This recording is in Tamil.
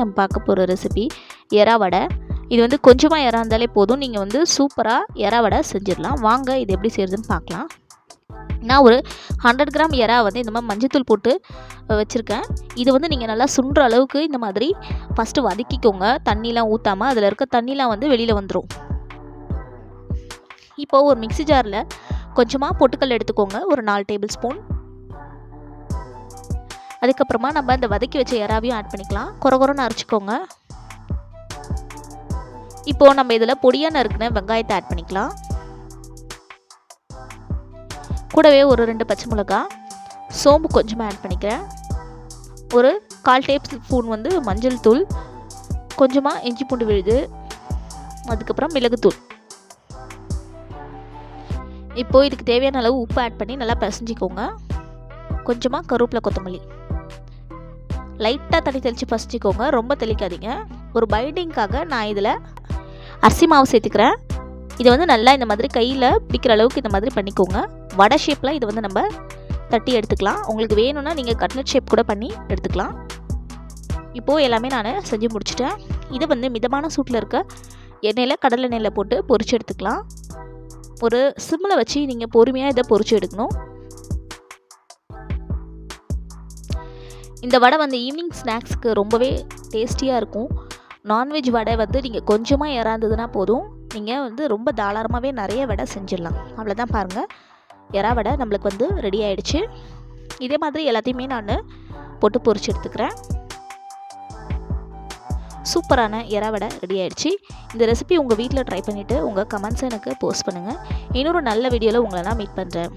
நம்ம பார்க்க போகிற ரெசிபி எறா வடை. இது வந்து கொஞ்சமாக எறா இருந்தாலே போதும், நீங்கள் வந்து சூப்பராக எறா வடை செஞ்சிடலாம். வாங்க இது எப்படி செய்கிறதுன்னு பார்க்கலாம். நான் ஒரு 100 கிராம் எறா வந்து இந்த மாதிரி மஞ்சத்தூள் போட்டு வச்சுருக்கேன். இது வந்து நீங்கள் நல்லா சுண்டுற அளவுக்கு இந்த மாதிரி ஃபஸ்ட்டு வதக்கிக்கோங்க. தண்ணிலாம் ஊற்றாமல், அதில் இருக்க தண்ணிலாம் வந்து வெளியில் வந்துடும். இப்போது ஒரு மிக்ஸி ஜாரில் கொஞ்சமாக பொட்டுக்கல் எடுத்துக்கோங்க, ஒரு 4 டேபிள் ஸ்பூன். அதுக்கப்புறமா நம்ம இந்த வதக்கி வச்ச எறாவையும் ஆட் பண்ணிக்கலாம். கொரகொரன்னு அரைச்சிக்கோங்க. இப்போது நம்ம இதில் பொடியாக நறுக்கின வெங்காயத்தை ஆட் பண்ணிக்கலாம். கூடவே ஒரு 2 பச்சை மிளகா, சோம்பு கொஞ்சமாக ஆட் பண்ணிக்கிறேன். ஒரு 1/4 டேபிள் ஸ்பூன் வந்து மஞ்சள் தூள், கொஞ்சமாக இஞ்சி பூண்டு விழுது, அதுக்கப்புறம் மிளகுத்தூள். இப்போது இதுக்கு தேவையான அளவு உப்பு ஆட் பண்ணி நல்லா பிசைஞ்சிக்கோங்க. கொஞ்சமாக கருவேப்பிலை, கொத்தமல்லி, லைட்டாக தண்ணி தெளித்து பசிச்சிக்கோங்க, ரொம்ப தெளிக்காதீங்க. ஒரு பைண்டிங்காக நான் இதில் அரிசி மாவு சேர்த்துக்கிறேன். இதை வந்து நல்லா இந்த மாதிரி கையில் பிடிக்கிற அளவுக்கு இந்த மாதிரி பண்ணிக்கோங்க. வடை ஷேப்பில் இதை வந்து நம்ம தட்டி எடுத்துக்கலாம். உங்களுக்கு வேணும்னா நீங்கள் கட்லெட் ஷேப் கூட பண்ணி எடுத்துக்கலாம். இப்போது எல்லாமே நான் செஞ்சு முடிச்சிட்டேன். இதை வந்து மிதமான சூட்டில் இருக்க எண்ணெயில், கடலை எண்ணெயில் போட்டு பொரிச்சு எடுத்துக்கலாம். ஒரு சிம்மில் வச்சு நீங்கள் பொறுமையாக இதை பொரிச்சு எடுக்கணும். இந்த வடை வந்து ஈவினிங் ஸ்நாக்ஸ்க்கு ரொம்பவே டேஸ்டியாக இருக்கும். நான்வெஜ் வடை வந்து நீங்கள் கொஞ்சமாக இறந்ததுன்னா போதும், நீங்கள் வந்து ரொம்ப தாராளமாகவே நிறைய வடை செஞ்சிடலாம். அவ்வளோதான், பாருங்கள், எறா வடை நம்மளுக்கு வந்து ரெடி ஆகிடுச்சு. இதே மாதிரி எல்லாத்தையுமே நான் போட்டு பொரிச்சு எடுத்துக்கிறேன். சூப்பரான எறா வடை ரெடி ஆகிடுச்சு. இந்த ரெசிபி உங்கள் வீட்டில் ட்ரை பண்ணிவிட்டு உங்கள் கமெண்ட்ஸை எனக்கு போஸ்ட் பண்ணுங்கள். இன்னொரு நல்ல வீடியோவில் உங்களை நான் மீட் பண்ணுறேன்.